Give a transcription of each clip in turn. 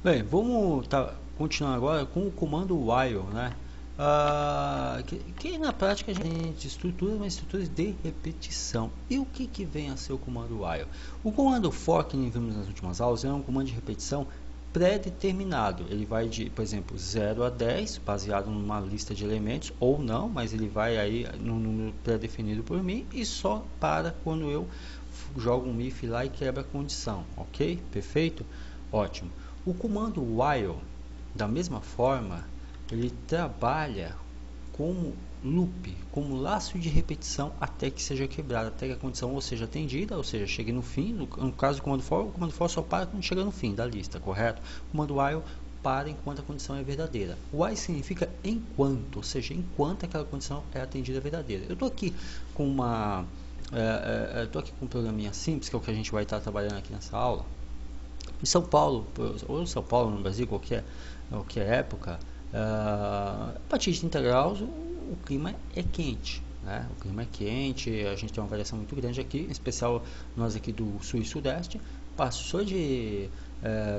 Bem, vamos continuar agora com o comando while, né? Que na prática a gente estrutura uma estrutura de repetição. E o que vem a ser o comando while? O comando for, que vimos nas últimas aulas, é um comando de repetição pré-determinado. Ele vai de, por exemplo, 0 a 10, baseado numa lista de elementos, ou não, mas ele vai aí num número pré-definido por mim e só para quando eu jogo um if lá e quebra a condição, ok? Perfeito? Ótimo. O comando while, da mesma forma, ele trabalha como loop, como laço de repetição até que seja quebrado, até que a condição ou seja atendida, ou seja, chegue no fim. No caso do comando for, o comando for só para quando chega no fim da lista, correto? O comando while para enquanto a condição é verdadeira. While significa enquanto, ou seja, enquanto aquela condição é atendida verdadeira. Eu estou aqui com um programinha simples, que é o que a gente vai estar trabalhando aqui nessa aula. Em São Paulo, ou em São Paulo, no Brasil, qualquer época, a partir de 30 graus o clima é quente. Né? O clima é quente, a gente tem uma variação muito grande aqui, em especial nós aqui do sul e sudeste. Passou de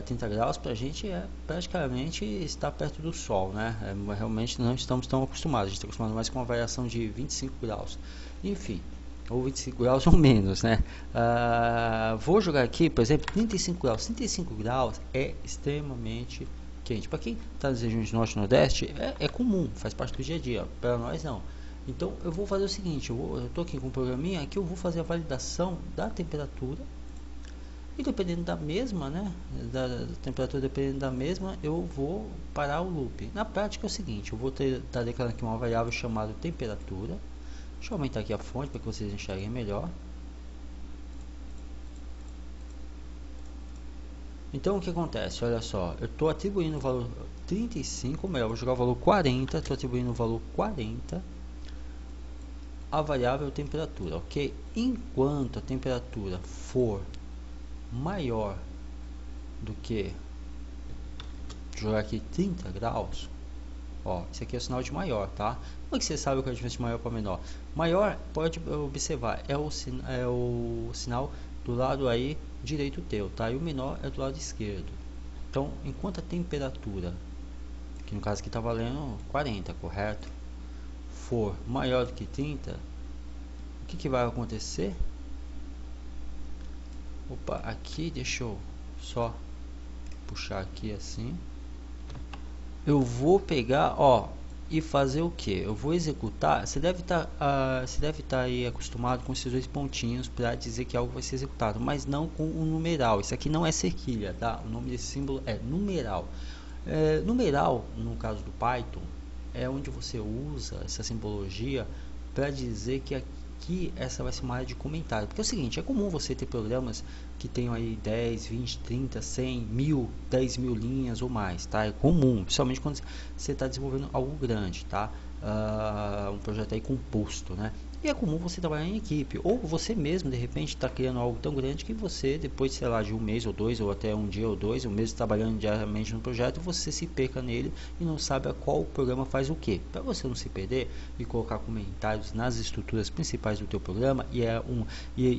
30 graus para a gente é praticamente estar perto do sol, né? Realmente não estamos tão acostumados, a gente está acostumado mais com uma variação de 25 graus. Enfim, ou 25 graus ou menos, né? Vou jogar aqui, por exemplo, 35 graus. 35 graus é extremamente quente. Para quem está nas regiões norte e nordeste, é comum, faz parte do dia a dia. Para nós, não. Então, eu vou fazer o seguinte: eu estou aqui com um programinha que eu vou fazer a validação da temperatura. E dependendo da mesma, né? Da temperatura dependendo da mesma, eu vou parar o loop. Na prática é o seguinte: eu vou estar declarando aqui uma variável chamada temperatura. Deixa eu aumentar aqui a fonte para que vocês enxerguem melhor. Então o que acontece? Olha só, eu estou atribuindo o valor 35, melhor, vou jogar o valor 40, estou atribuindo o valor 40 à variável temperatura, ok? Enquanto a temperatura for maior do que, jogar aqui 30 graus, ó, isso aqui é o sinal de maior, tá? Como é que você sabe qual é a diferença de maior para menor? Maior, pode observar, é o sinal do lado aí direito teu, tá? E o menor é do lado esquerdo. Então, enquanto a temperatura, que no caso aqui está valendo 40, correto? For maior do que 30, o que vai acontecer? Opa, aqui deixa eu só puxar aqui assim. Eu vou pegar, ó, e fazer o que? Eu vou executar. Você deve estar aí acostumado com esses dois pontinhos para dizer que algo vai ser executado, mas não com o numeral. Isso aqui não é cerquilha, tá? O nome desse símbolo é numeral. Numeral, no caso do Python, é onde você usa essa simbologia para dizer que aqui essa vai ser uma área de comentário. Porque é o seguinte, é comum você ter programas que tenham aí 10, 20, 30, 100, 1000, 10 mil linhas ou mais, tá? É comum, principalmente quando você está desenvolvendo algo grande, tá? Um projeto aí composto, né? E é comum você trabalhar em equipe, ou você mesmo de repente está criando algo tão grande que você, depois, sei lá, de um mês ou dois, ou até um dia ou dois, ou mesmo trabalhando diariamente no projeto, você se perca nele e não sabe a qual programa faz o que. Para você não se perder e colocar comentários nas estruturas principais do teu programa, e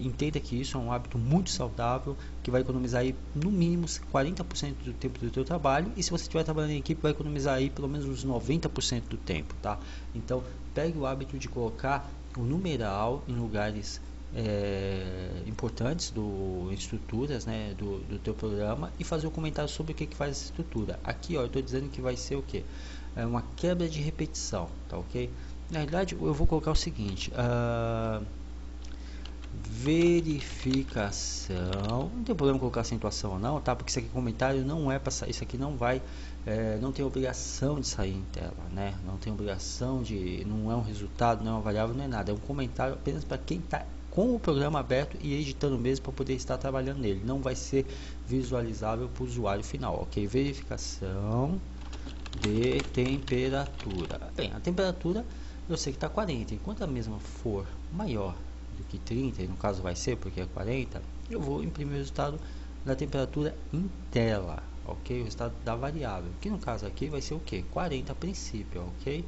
entenda que isso é um hábito muito saudável, que vai economizar aí no mínimo 40% do tempo do teu trabalho, e se você estiver trabalhando em equipe, vai economizar aí pelo menos uns 90% do tempo, tá? Então, pegue o hábito de colocar o numeral em lugares importantes estruturas, né, do teu programa, e fazer um comentário sobre o que faz essa estrutura. Aqui, ó, eu estou dizendo que vai ser o que? É uma quebra de repetição, tá ok? Na verdade, eu vou colocar o seguinte: verificação. Não tem problema colocar acentuação ou não, tá? Porque isso aqui comentário não é para isso aqui não vai, não tem obrigação de sair em tela, né? Não tem obrigação de, não é um resultado, não é uma variável, não é nada. É um comentário apenas para quem está com o programa aberto e editando mesmo para poder estar trabalhando nele. Não vai ser visualizável para o usuário final, ok? Verificação de temperatura. Bem, a temperatura eu sei que está 40. Enquanto a mesma for maior do que 30, e no caso vai ser porque é 40, eu vou imprimir o resultado da temperatura em tela, ok? O resultado da variável, que no caso aqui vai ser o que? 40 a princípio, ok?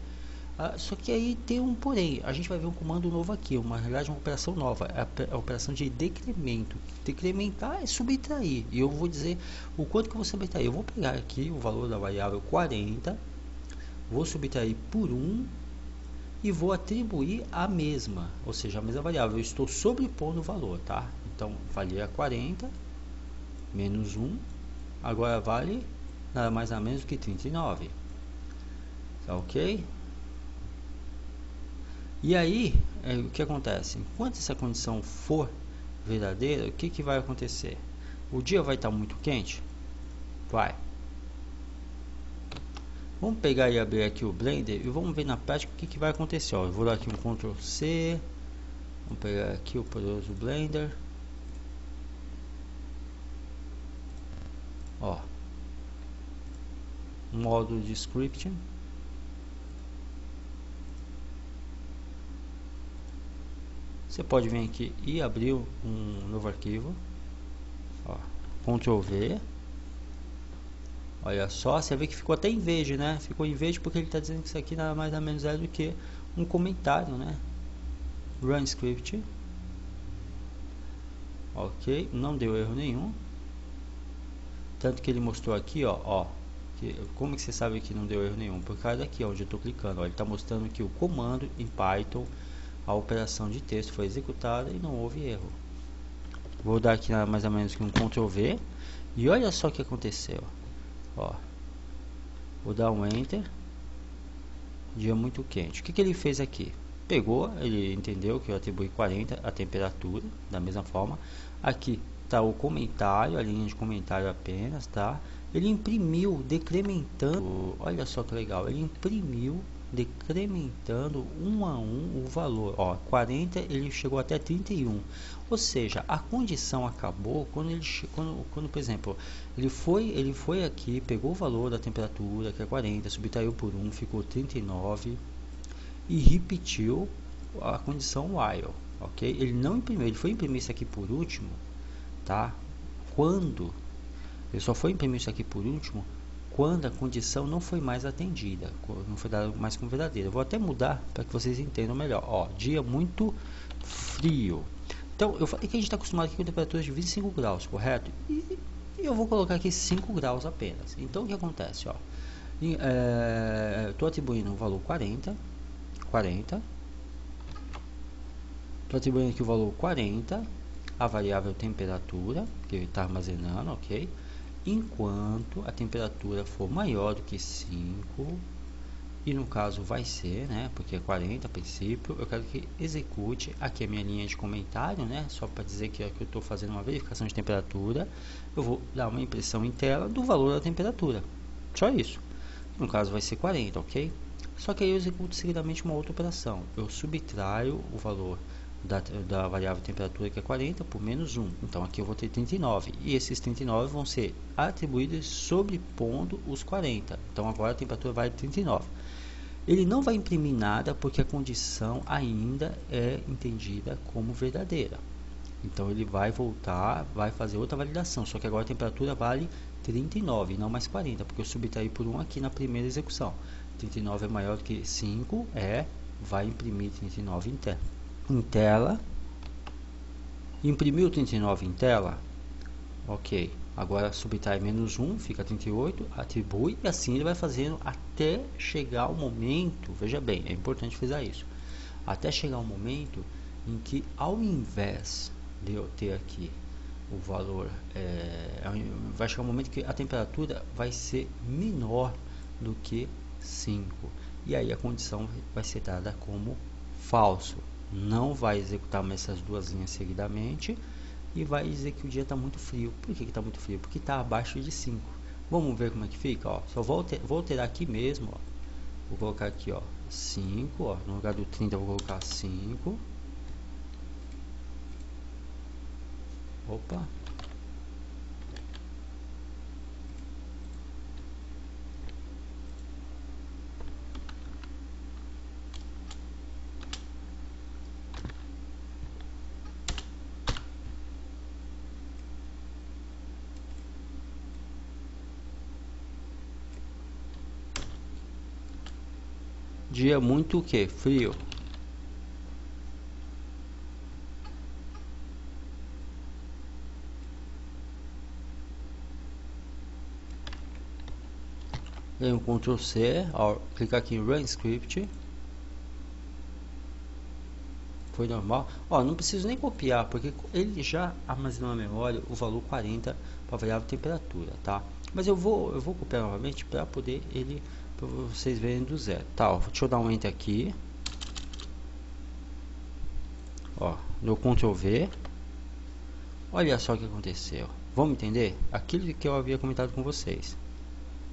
Só que aí tem um porém, a gente vai ver um comando novo aqui, uma realidade, uma operação nova, a operação de decremento. Decrementar é subtrair, e eu vou dizer o quanto que eu vou subtrair. Eu vou pegar aqui o valor da variável 40, vou subtrair por 1 e vou atribuir a mesma, ou seja, a mesma variável. Eu estou sobrepondo o valor, tá? Então, valia 40 menos 1, agora vale nada mais nada menos que 39, tá ok? E aí, o que acontece? Enquanto essa condição for verdadeira, o que vai acontecer? O dia vai estar muito quente? Vai. Vamos pegar e abrir aqui o Blender e vamos ver na prática o que vai acontecer. Ó, eu vou dar aqui um Ctrl C, vamos pegar aqui o poderoso Blender. Ó, modo de scripting. Você pode vir aqui e abrir um novo arquivo. Ó, Ctrl V. Olha só, você vê que ficou até em verde, né? Ficou em verde porque ele está dizendo que isso aqui nada mais nada menos é do que um comentário, né? Run script. Ok, não deu erro nenhum. Tanto que ele mostrou aqui, ó, como que você sabe que não deu erro nenhum? Por causa daqui, onde eu estou clicando, ó, ele está mostrando que o comando em Python, a operação de texto foi executada e não houve erro. Vou dar aqui mais ou menos que um Ctrl V e olha só o que aconteceu. Ó, vou dar um Enter. Dia muito quente. O que ele fez aqui? Pegou, ele entendeu que eu atribuí 40 a temperatura, da mesma forma. Aqui está o comentário, a linha de comentário apenas, tá? Ele imprimiu, decrementando, olha só que legal, ele imprimiu, decrementando um a um o valor. Ó, 40 ele chegou até 31. Ou seja, a condição acabou quando ele quando por exemplo, ele foi aqui, pegou o valor da temperatura, que é 40, subtraiu por 1, ficou 39 e repetiu a condição while, ok? Ele não imprimiu, ele foi imprimir isso aqui por último, tá? Quando ele só foi imprimir isso aqui por último quando a condição não foi mais atendida, não foi dada mais como verdadeira. Eu vou até mudar para que vocês entendam melhor. Ó, dia muito frio. Então, eu falei que a gente está acostumado aqui com temperaturas de 25 graus, correto? E eu vou colocar aqui 5 graus apenas. Então, o que acontece? Estou atribuindo o valor 40. Estou atribuindo aqui o valor 40, a variável temperatura, que ele está armazenando, ok? Enquanto a temperatura for maior do que 5, e no caso vai ser, né, porque é 40 a princípio, eu quero que execute aqui a minha linha de comentário, né, só para dizer que eu estou fazendo uma verificação de temperatura, eu vou dar uma impressão em tela do valor da temperatura, só isso. No caso vai ser 40, ok? Só que aí eu executo seguidamente uma outra operação, eu subtraio o valor da variável temperatura, que é 40, por menos 1. Então aqui eu vou ter 39. E esses 39 vão ser atribuídos sobrepondo os 40. Então agora a temperatura vai 39. Ele não vai imprimir nada porque a condição ainda é entendida como verdadeira. Então ele vai voltar, vai fazer outra validação. Só que agora a temperatura vale 39, não mais 40, porque eu subtraí por 1 aqui na primeira execução. 39 é maior do que 5, vai imprimir 39 em tela. Imprimiu 39 em tela, ok, agora subtrai menos 1, fica 38, atribui, e assim ele vai fazendo até chegar o momento, veja bem, é importante frisar isso, até chegar o momento em que, ao invés de eu ter aqui o valor, vai chegar um momento que a temperatura vai ser menor do que 5, e aí a condição vai ser dada como falso. Não vai executar essas duas linhas seguidamente e vai dizer que o dia está muito frio. Por que está muito frio? Porque está abaixo de 5. Vamos ver como é que fica. Ó. Só vou alterar aqui mesmo. Ó. Vou colocar aqui 5. Ó. No lugar do 30 eu vou colocar 5. Opa. dia muito o que? Frio. Dei um Ctrl C, ó, clicar aqui em Run Script. Foi normal. Ó, não preciso nem copiar, porque ele já armazenou na memória o valor 40 para variável temperatura, tá? Mas eu vou copiar novamente para poder para vocês verem do zero. Tá, ó, deixa eu dar um Enter aqui. Ó, no Ctrl V. Olha só o que aconteceu. Vamos entender? Aquilo que eu havia comentado com vocês.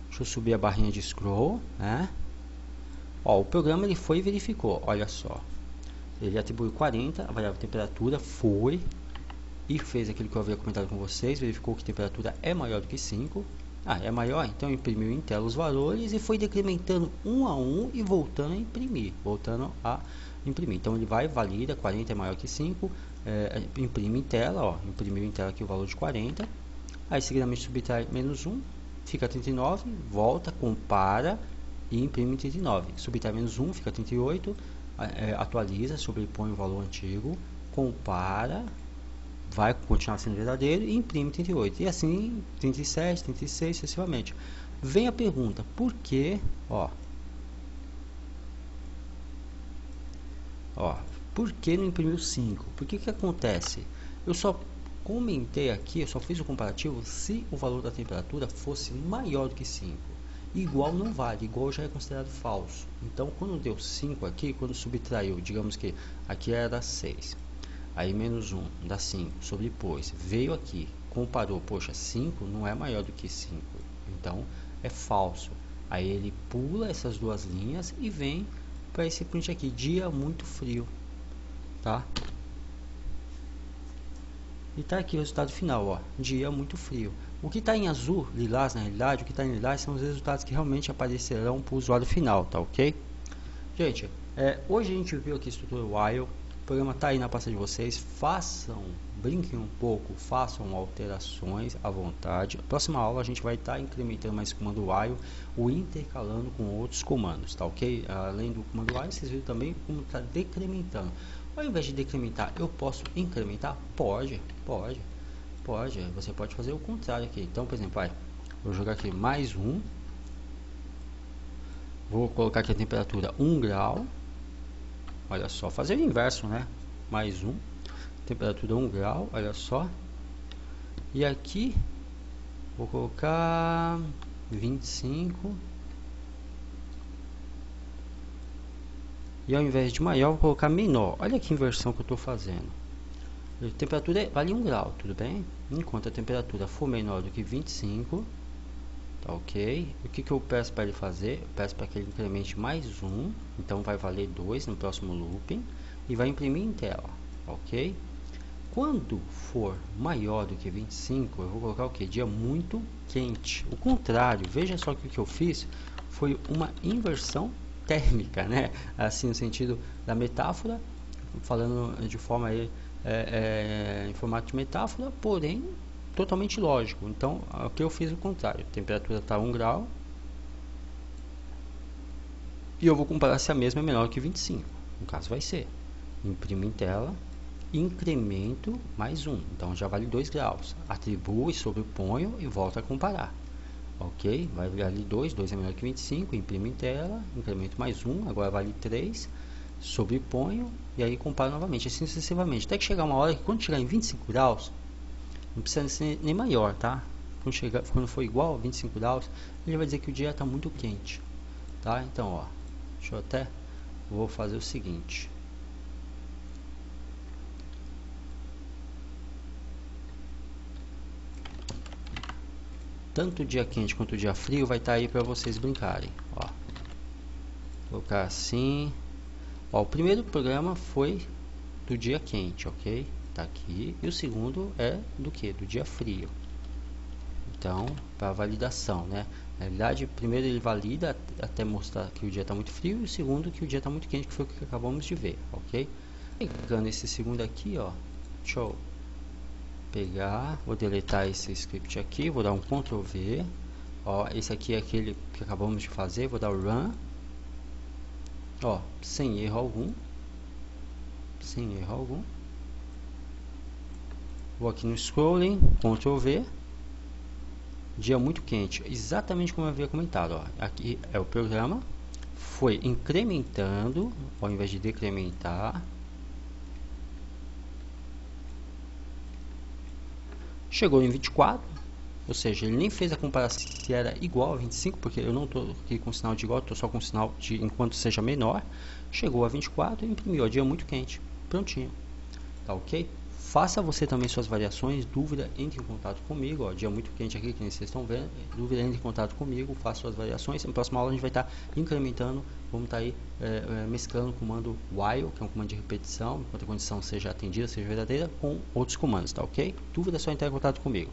Deixa eu subir a barrinha de scroll, né? Ó, o programa ele foi e verificou, olha só. Ele atribuiu 40, a variável temperatura foi e fez aquilo que eu havia comentado com vocês, verificou que a temperatura é maior do que 5. Ah, é maior? Então imprimiu em tela os valores e foi decrementando um a um e voltando a imprimir, Então ele vai, valida, 40 é maior que 5, imprime em tela, ó, imprimiu em tela aqui o valor de 40. Aí seguidamente subtrai menos 1, fica 39, volta, compara e imprime 39. Subtrai menos 1, fica 38. Atualiza, sobrepõe o valor antigo, compara, vai continuar sendo verdadeiro e imprime 38. E assim, 37, 36, sucessivamente. Vem a pergunta, por que, por que não imprimiu 5? Por que acontece? Eu só comentei aqui, eu só fiz o comparativo se o valor da temperatura fosse maior do que 5. Igual não vale, igual já é considerado falso. Então, quando deu 5 aqui, quando subtraiu, digamos que aqui era 6, aí menos 1 dá 5, sobrepôs, veio aqui, comparou, poxa, 5 não é maior do que 5, então é falso. Aí ele pula essas duas linhas e vem para esse print aqui, dia muito frio, tá? E tá aqui o resultado final, ó, dia muito frio. O que está em azul, lilás, na realidade, o que está em lilás são os resultados que realmente aparecerão para o usuário final, tá ok? Gente, hoje a gente viu aqui a estrutura while, o programa está aí na pasta de vocês, brinquem um pouco, façam alterações à vontade. Na próxima aula a gente vai estar incrementando mais o comando while, o intercalando com outros comandos, tá ok? Além do comando while, vocês viram também como está decrementando. Ao invés de decrementar, eu posso incrementar? Pode. Você pode fazer o contrário aqui. Então, por exemplo, vou jogar aqui mais 1. Vou colocar aqui a temperatura 1 grau. Olha só, fazer o inverso, né? Mais 1. Temperatura 1 grau, olha só. E aqui, vou colocar 25. E ao invés de maior, vou colocar menor. Olha que inversão que eu estou fazendo. A temperatura vale 1 grau, tudo bem? Enquanto a temperatura for menor do que 25, tá ok? O que eu peço para ele fazer? Eu peço para que ele incremente mais 1, então vai valer 2 no próximo looping e vai imprimir em tela, ok? Quando for maior do que 25, eu vou colocar o que? Dia muito quente. O contrário, veja só que o que eu fiz foi uma inversão térmica, né? Assim, no sentido da metáfora, falando de forma aí, em formato de metáfora, porém totalmente lógico. Então, aqui eu fiz o contrário. A temperatura está 1 grau e eu vou comparar se a mesma é menor que 25. No caso vai ser. Imprimo em tela, incremento mais 1. Então já vale 2 graus. Atribuo e sobreponho e volto a comparar. Ok? Vai valer 2 é menor que 25. Imprimo em tela, incremento mais 1. Agora vale 3. Sobreponho e aí comparo novamente, assim sucessivamente, até que chegar uma hora que quando chegar em 25 graus, não precisa ser nem maior, tá? Quando for igual a 25 graus, ele vai dizer que o dia está muito quente, tá? Então, ó, deixa eu até, vou fazer o seguinte. Tanto o dia quente quanto o dia frio vai estar aí para vocês brincarem, ó. Vou colocar assim. Ó, o primeiro programa foi do dia quente, ok? Tá aqui. E o segundo é do que? Do dia frio. Então, para validação, né? Na realidade, primeiro ele valida até mostrar que o dia está muito frio e o segundo que o dia está muito quente, que foi o que acabamos de ver, ok? Pegando esse segundo aqui, ó, deixa eu pegar, vou deletar esse script aqui, vou dar um Ctrl V, ó, esse aqui é aquele que acabamos de fazer, vou dar o Run. Ó, sem erro algum. Sem erro algum. Vou aqui no scrolling, Ctrl V. Dia muito quente, exatamente como eu havia comentado. Ó. Aqui é o programa. Foi incrementando ao invés de decrementar. Chegou em 24, ou seja, ele nem fez a comparação se era igual a 25, porque eu não estou aqui com sinal de igual, estou só com sinal de enquanto seja menor. Chegou a 24 e imprimiu, ó, dia muito quente, prontinho, tá ok? Faça você também suas variações, dúvida, entre em contato comigo, ó, dia muito quente aqui, que nem vocês estão vendo, dúvida, entre em contato comigo, faça suas variações. Na próxima aula a gente vai estar incrementando, vamos estar aí mesclando o comando while, que é um comando de repetição, enquanto a condição seja atendida, seja verdadeira, com outros comandos, tá ok? Dúvida é só entrar em contato comigo.